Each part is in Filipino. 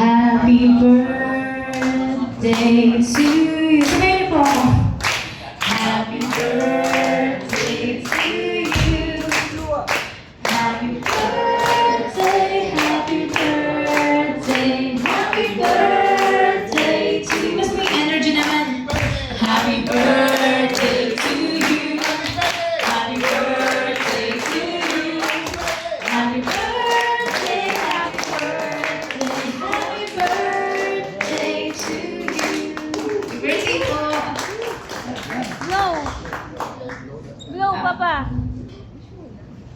Happy birthday to you. Sabihin po ako. Happy birthday to you. Happy birthday, happy birthday, happy birthday to you. Mas may energy naman. Happy birthday to you. Happy birthday to you. Happy birthday, happy birthday, happy birthday to you. Birthday po. Blow! Blow, Papa!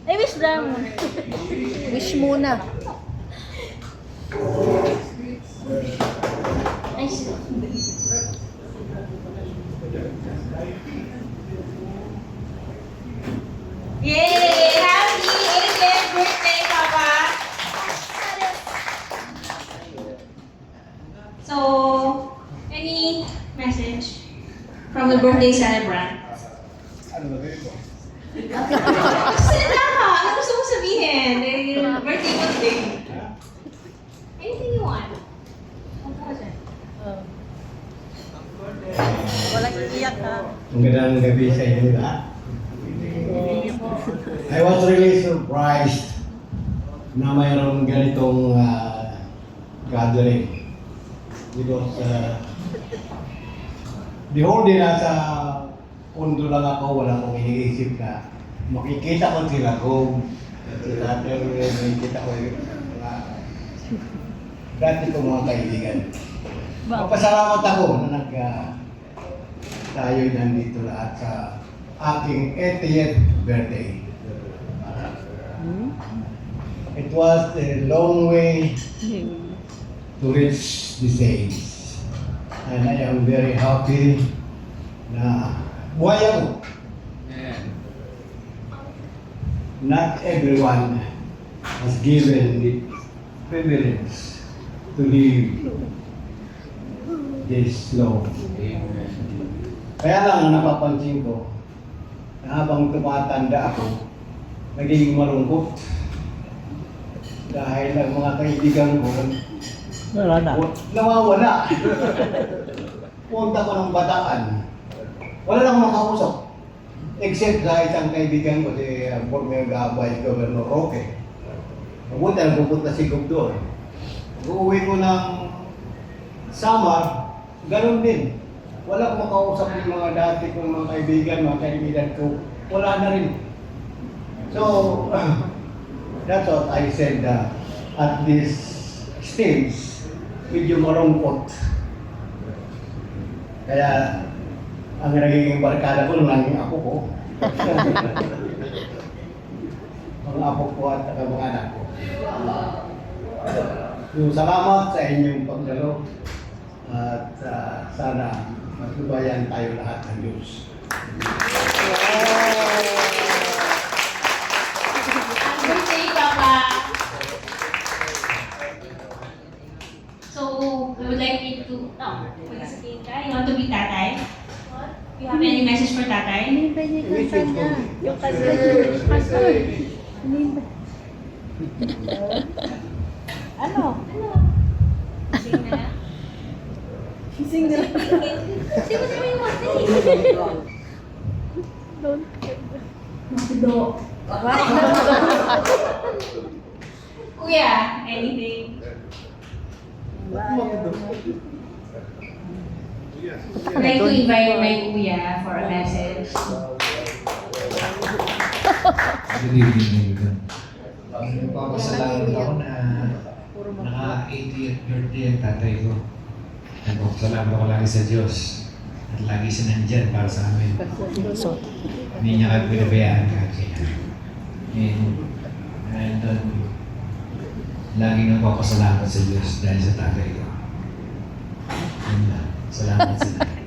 I wish them. Wish muna. Ay, shit. Yay! Happy 80th birthday, Papa! So, any message from the birthday celebrant? Salita ka! Ano gusto mo sabihin? Birthday mo today. Anything you want. Walang iiyak ha. Magandang gabi sa inyo lahat. I was really surprised na mayroong ganitong gathering. Because the whole day nasa pundo lang ako, wala akong iniisip na makikita ko sila kung makikita ko yung mga dati kong mga kaibigan. Magpasalamat ako na tayo'y nandito lahat sa aking 80th birthday. It was a long way to reach this age. And I am very happy na buhay ako. Not everyone has given the privilege to live this long. Kaya lang napapansin ko na habang tumatanda ako, naging malungkot. Dahil ang mga kaibigan ko, nawawala. Punta ko ng Bataan. Wala lang makausap. Except sa isang kaibigan ko, si former Vice Governor Roque. Mabuti na pupunta si Gub doon. Uuwi ko ng Samar, ganun din. Wala akong makausap yung mga dati kong mga kaibigan ko. Wala na rin. So, that's what I said at this stage, medyo malungkot. Kaya, ang nagiging barkada ko nung naging apo ko. Mga apo ko at mga anak ko. So, salamat sa inyong pagdalo at sana matlubayan tayo lahat ng Diyos. Birthday, Papa! So, we would like you to... magsasabihin ka? You want to be tatay? You have any message for tatay? Hinihintay niya yung kanya. Yung kasal. Ano? Sing na lang? Sing na lang. Sing mo yung mati. Don't. Matido. Kuya, anything? I'd like to invite my kuya for a message. Good evening, everyone. Nagpapasalamat ako na naka-80th birthday ang tatay ko. Nagpapasalamat ako lagi sa Diyos. At lagi siya nandyan para sa amin. Hindi niya kami pinabayaan kaya. And lagi nagpapasalamat sa Diyos dahil sa tatay ko. Yun lang. Salamat sa tatay.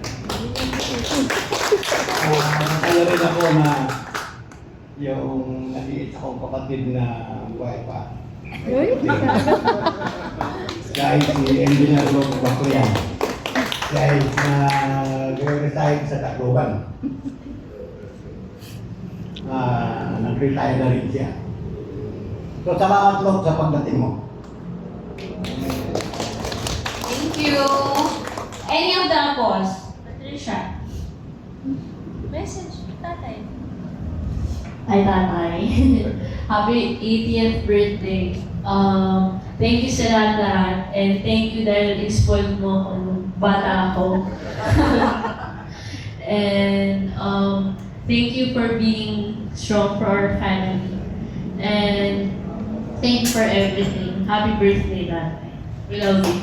Kaya rin ako na yung naliit akong kapatid na buhay pa. Kahit si Engineer Lord Bakurian. Kahit na nag-retire sa Tacloban. Nag-retire na rin siya. So salamat Lord sa pagdating mo. you. Any of the apples? Patricia. Message, tatay. Hi, Tatay. Happy 80th birthday. Thank you sa lahat and thank you dahil in-spoil mo ako nung bata ako. And thank you for being strong for our family. And thank you for everything. Happy birthday, Tatay. We love you.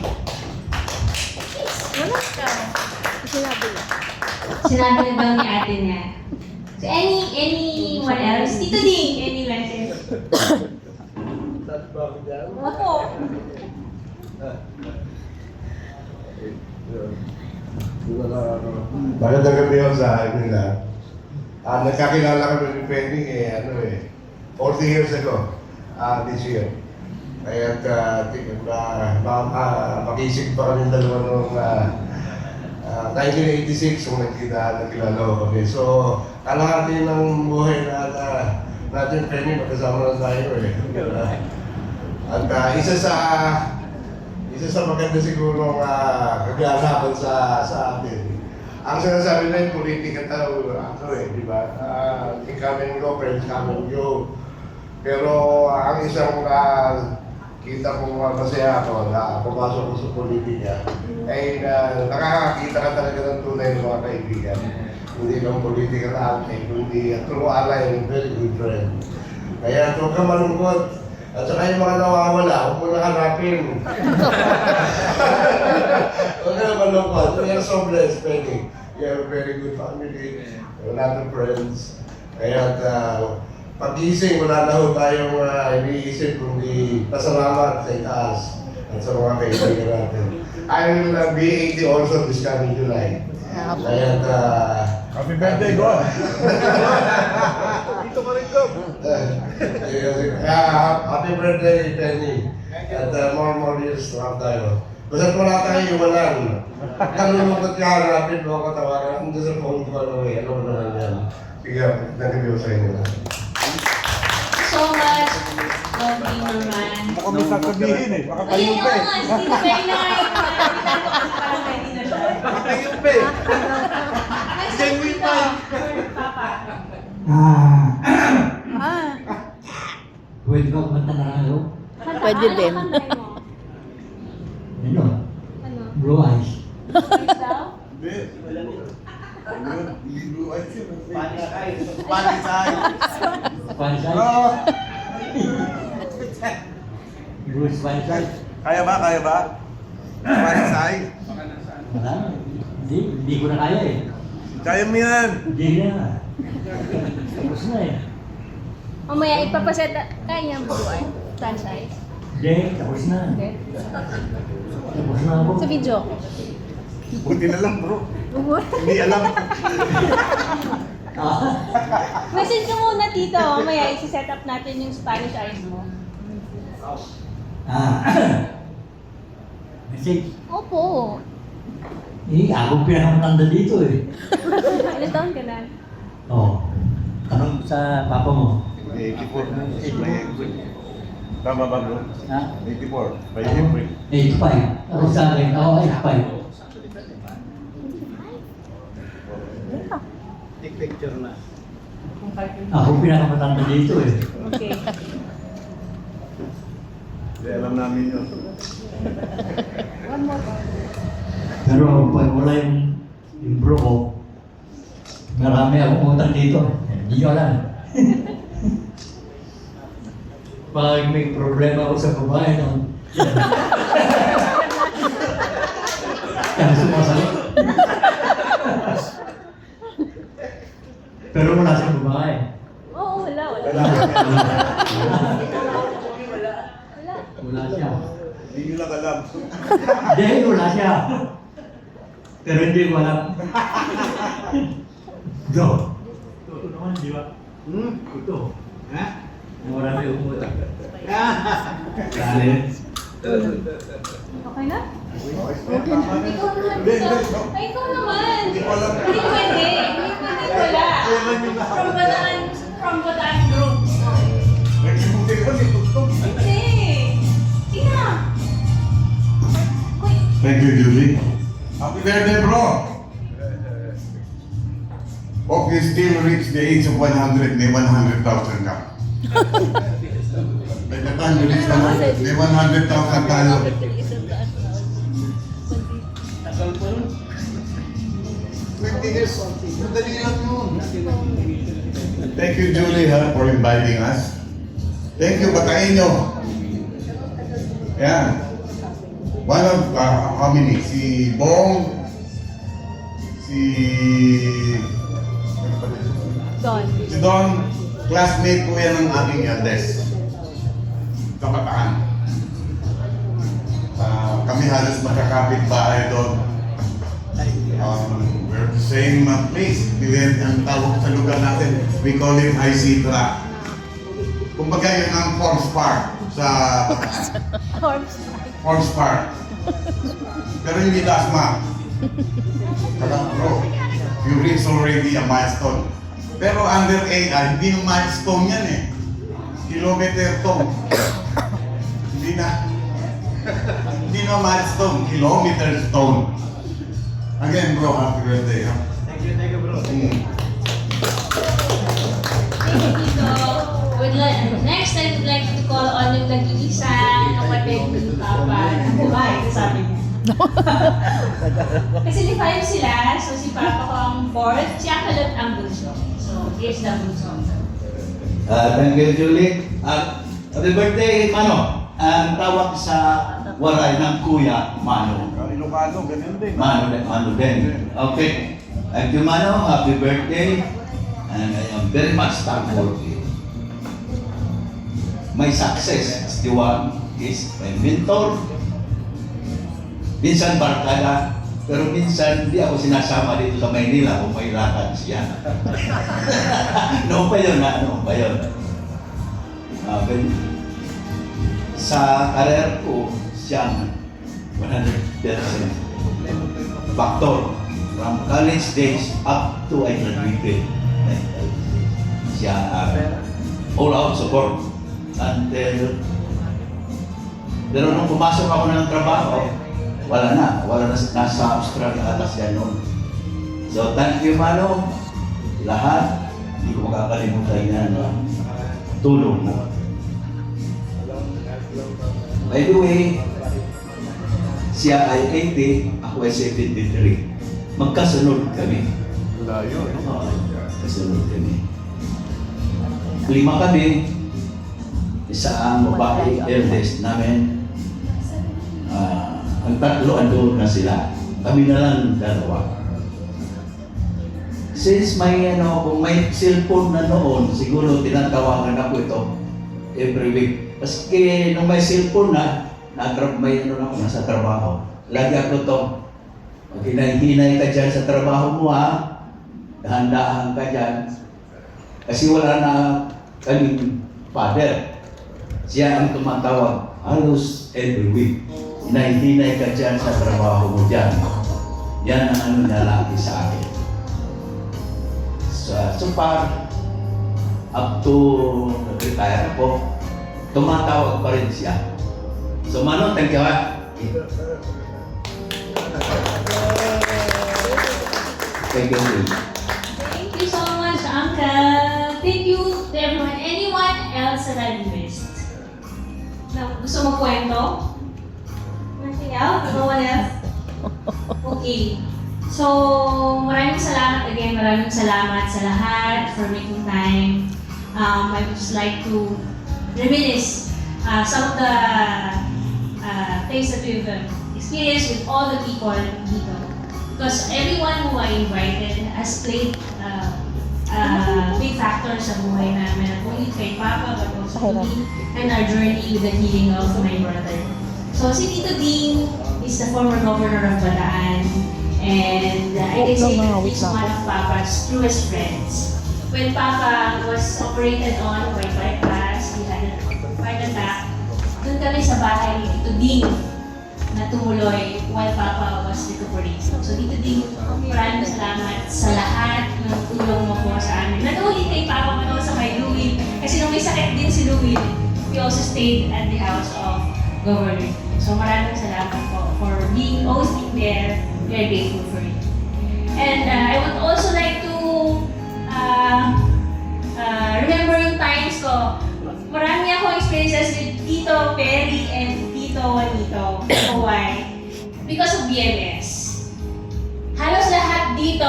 Wala ka. Sinabi niya. Sinabi na daw ni ate niya. So anyone else? Tito Ding, any message? Ako. Magandang gabi ako sa akin nila. Nagkakilala kami ni Penny 40 years ago, this year. Kaya makisig pa kami dalawa noong 1986 kung nakilala ko kami. So, kalahati ng buhay natin Penny, magkasama na tayo eh. At isa sa maganda siguro kaganapan sa atin. Ang sinasabi na yung politika tayo, di ba? Come and go, friends, come and go. Pero ang isang kita kong masaya ako na pumasok ko sa politika ay nakakakita ka talaga ng tunay ng mga kaibigan. Hindi lang politika na ate, kundi true ally and very good friend. Kaya huwag ka malungkot. At saka yung mga nawawala, huwag mo na hanapin. Huwag ka na malungkot. We are so blessed, Penny. You have a very good family, a lot of friends. Kaya pag-ising, wala na ho tayong iniisip kundi pasalamat sa itaas at sa mga kaibigan natin. I will be 80 also this coming July. Kaya Happy birthday, God! Dito ka rin, God! Happy birthday, Penny. At more years to have tayo. Basta't wala tayo iwanan. Kalulungkot ka, hanapin mo ako, tawagan. Kung sa phone ko, ano mo naman yan. Sige, nag-review sa inyo lang. So much. Lovely naman. Baka may sasabihin eh. Baka kayo pa eh. Hindi na kayo na kayo. Parang ready na siya. Baka kayo pa eh. Message dito. Papa. Pwede ba kumanta na kayo? Pwede din. Ano? Ano? Blue eyes. Ayos daw? Hindi. Hindi blue eyes yun. Spanish eyes. Spanish eyes. Spanish eyes? Oo. Blue Spanish eyes? Kaya ba? Kaya ba? Spanish eyes? Wala. Hindi ko na kaya eh. Kaya mo yan. Hindi na. Tapos na eh. Mamaya ipapaseta. Kaya ang blue eye. Franchise. Hindi, tapos na. Okay. Tapos na ako. Sa video. Buti na lang bro. Hindi alam. Message ka muna, Tito. Mamaya isi-set up natin yung Spanish eyes mo. Message. Opo. Ako pinakamatanda dito eh. Ilan taon ka na? Oo. Tanong sa papa mo. 84. Tama ba bro? Ha? 84. By April. 85. Ako sa akin. Ako 85. Take picture na. Ako pinakamatanda dito eh. Okay. Hindi alam namin yun. Pero pag wala yung bro ko, marami akong utang dito. Hindi ko alam. Pag may problema ako sa babae, no? Kaya sumasalit. Pero wala sa babae. Oo, wala. Wala siya. Hindi nyo lang alam. Hindi, wala siya. Pero hindi ko alam. Do. Ito naman, di ba? Ito. Ha? Marami umutang. Dali. Okay na? Okay na. Ikaw naman Hindi, dito. hindi. Ay, ikaw naman. Hindi ko alam. Hindi pwede. Hindi pwede wala. From Bataan Group. Nagsibuti ko si Tuktok. Hindi. Sige na. Uy. Thank you, Julie. Happy birthday, bro! Hope you still reach the age of 100, may 100,000 ka. By the time you reach 100, may 100,000 tayo. Asal pa rin. 20 years, madali lang yun. Thank you, Julie, for inviting us. Thank you, batayin nyo. Yan. One of, how many? Si Bong, si Don, classmate ko yan ng aking eldest. Kabataan. Kami halos magkakapit bahay doon. We're the same place. Ang tawag sa lugar natin, we call it Isitra. Kumbaga yun ang Forbes Park sa Forbes Park. Pero hindi Dasma. Kaya bro, you reach already a milestone. Pero under AI, hindi yung milestone yan eh. Kilometer to. Hindi na. Hindi na milestone, kilometer stone. Again bro, happy birthday. Thank you, bro. Next, I would like to call on yung nag-iisa kapatid ni Papa. Buhay, sabi niya. Kasi ni five sila, so si Papa ko ang fourth, si Uncle ang bunso. So, here's the bunso. Thank you, Julie. Happy birthday, Mano. Ang tawag sa waray ng Kuya, Mano. Ilocano, ganyan din. Mano din. Okay. Thank you, Mano. Happy birthday. And I am very much thankful to you. My success is the one is my mentor. Minsan barkada, pero minsan hindi ako sinasama dito sa Maynila kung may lakad siya. Noon pa yun, noon pa yun. Sa career ko, siyang 100% factor. From college days up to I graduated. Siya all out support until pero nung pumasok ako ng trabaho, wala na nasa Australia ata siya noon. So thank you, Mano, lahat, hindi ko makakalimutan yan, tulong mo. By the way, siya ay 80, ako ay 73. Magkasunod kami. Layo, no? Kasunod kami. 5 kami, isa ang babae eldest namin. Ang tatlo andun na sila. Kami na lang dalawa. Since may kung may cellphone na noon, siguro tinatawagan ako ito every week. Paski nung may cellphone na, may nasa trabaho. Lagi ako to, hinay-hinay ka dyan sa trabaho mo ha. Dahan-dahan ka dyan. Kasi wala na kaming father. Siya ang tumatawag halos every week. Hinay-hinay ka dyan sa trabaho mo dyan. Yan ang nalaki sa akin. So far, up to retire ako, tumatawag pa rin siya. So Mano, thank you ha. Thank you. Thank you so much, Uncle. Thank you to everyone. Anyone else that I missed? Na gusto mo kwento? Nothing else? No one else? Okay. So, maraming salamat again. Maraming salamat sa lahat for making time. I would just like to reminisce some of the things that we've experienced with all the people dito. Because everyone who I invited has played big factor sa buhay namin. Not only kay Papa, but also to me and our journey with the healing of my brother. So, si Tito Ding is the former governor of Bataan. And I can say that he's one of Papa's truest friends. When Papa was operated on by bypass, he had a heart attack. Doon kami sa bahay ni Tito Ding na tumuloy while Papa was recuperating. So Tito Ding, maraming salamat sa lahat ng tulong mo po sa amin. Not only kay Papa, but also kay Louie. Kasi nung may sakit din si Louie, we also stayed at the house of Governor. So maraming salamat po for being always been there. We are grateful for it. And I would also like to remember yung times ko. Marami akong experiences with Tito Perry and Tito Juanito. So why? Because of BMS. Halos lahat dito,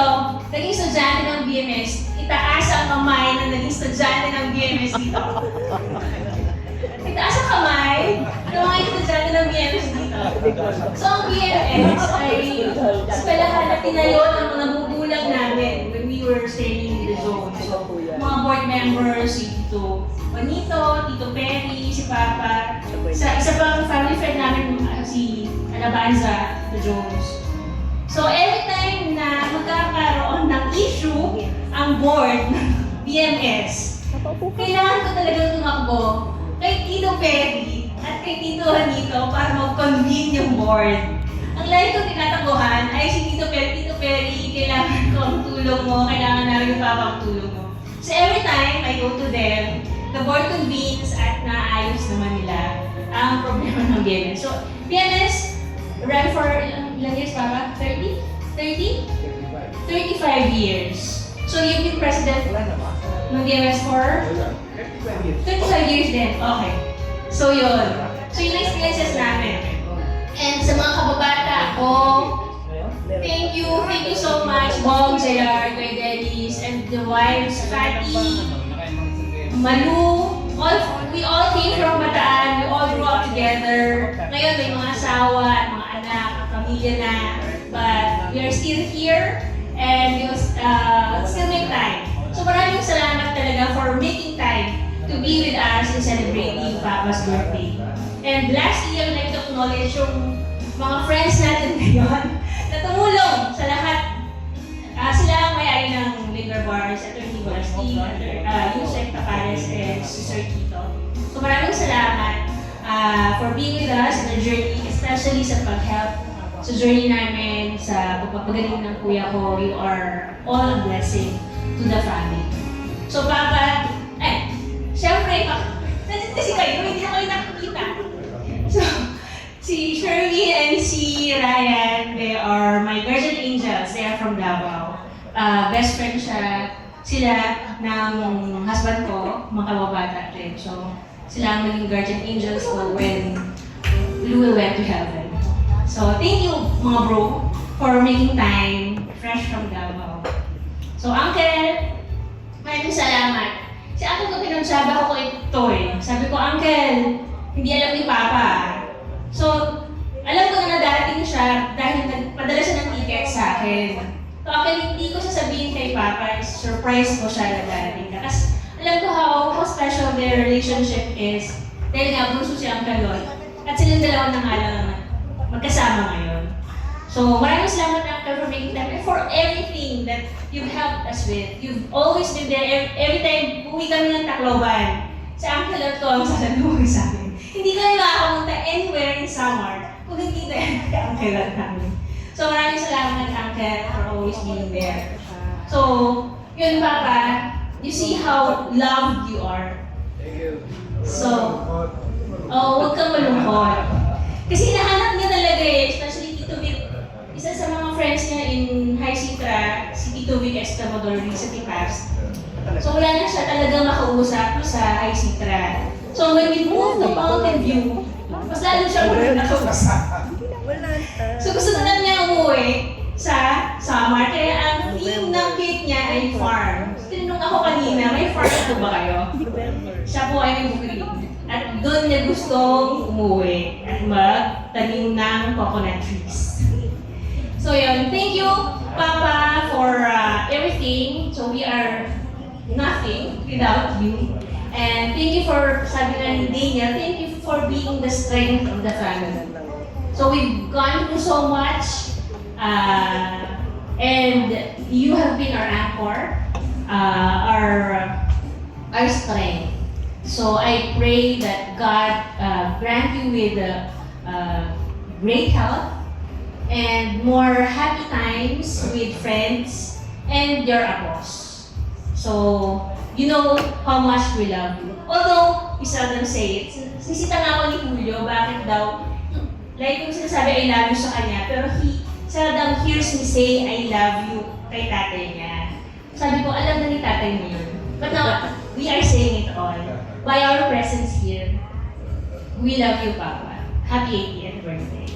naging estudyante ng BMS, itaas ang kamay na naging estudyante ng BMS dito. Itaas ang kamay ng mga estudyante ng BMS dito. So ang BMS ay eskwelahan na tinayo ng mga magulang namin when we were staying in the zone. So mga board members, si Tito Juanito, Tito Perry, si Papa, isa pang family friend namin, si Alabanza, the Jones. So every time na magkakaroon ng issue ang board ng BMS, kailangan ko talagang tumakbo kay Tito Perry at kay Tito Juanito para mag-convene yung board. Ang lagi kong tinatakbuhan ay si Tito Perry, kailangan ko ang tulong mo, kailangan namin yung Papa ang tulong mo. So every time I go to them, the board convenes at naayos naman nila ang problema ng BMS. So BMS ran for ilang years, Papa? 30? 35 years. So you've been president ng DMS for? 35 years din. Okay. So yun. So yun ang experiences namin. And sa mga kababata ako, thank you so much, Bong, JR, Kuya Dennis, and the wives, Fatty, Malu, we all came from Bataan, we all grew up together. Ngayon may mga asawa at mga anak, pamilya na, but we are still here and we will still make time. So maraming salamat talaga for making time to be with us and celebrating Papa's birthday. And lastly, I would like to acknowledge yung mga friends natin ngayon na tumulong sa lahat. Sila ang may-ari ng Liquor Bars, Atty. Golasty, Yusek Tapares, and Sir Tito. So maraming salamat for being with us in the journey, especially sa pag-help sa journey namin, sa pagpapagaling ng kuya ko. You are all a blessing to the family. So Papa, syempre, nandito kasi kayo, hindi na kayo nakikita. So, si Shirley and si Ryan, they are my guardian angels. They are from Davao. Best friend sila ng husband ko, mga kababata din. So, sila ang naging guardian angels ko when Louie went to heaven. So, thank you mga bro for making time fresh from Davao. So, Uncle, maraming salamat. Si Uncle ko pinagsabi ko ito Sabi ko, Uncle, hindi alam ni Papa. So, alam ko na darating siya dahil nagpadala siya ng ticket sa akin. So, actually, hindi ko sasabihin kay Papa, surprise ko siya na darating ka. Kasi alam ko how special their relationship is. Dahil nga, bunso si Uncle Lord. At silang dalawa na nga lang magkasama ngayon. So, maraming salamat Uncle for making time and for everything that you've helped us with. You've always been there. Every time uwi kami ng Tacloban, si Uncle Lord ko ang sasaluhin sa amin. Hindi kami makakapunta anywhere in Samar kung hindi dahil kay Uncle Lord namin. So, maraming salamat Uncle for always being there. So, yun Papa, you see how loved you are. Thank you. So, huwag kang malungkot. Kasi hinahanap niya talaga especially Tito Vic. Isa sa mga friends niya in High Sintra, si Tito Vic Estamador recently passed. So wala na siya talagang makausap sa High Sintra. So when we moved to Mountain View, mas lalo siya nakausap. So gusto na niya umuwi sa Samar, kaya ang theme ng cake niya ay farm. Tinanong ako kanina, may farm po ba kayo? Siya po ay may bukid. At doon niya gustong umuwi at magtanim ng coconut trees. So yun, thank you Papa for everything. So we are nothing without you. And thank you for, sabi nga ni Daniel, thank you for being the strength of the family. So we've gone through so much and you have been our anchor, our strength. So I pray that God grant you with great health and more happy times with friends and your apos. So, you know how much we love you. Although, we seldom say it. Sisita nga ako ni Julio, bakit daw like yung sinasabi I love you sa kanya, pero he seldom hears me say I love you kay tatay niya. Sabi ko, alam na ni tatay mo yun. But now, we are saying it all. By our presence here, we love you, Papa. Happy 80th birthday.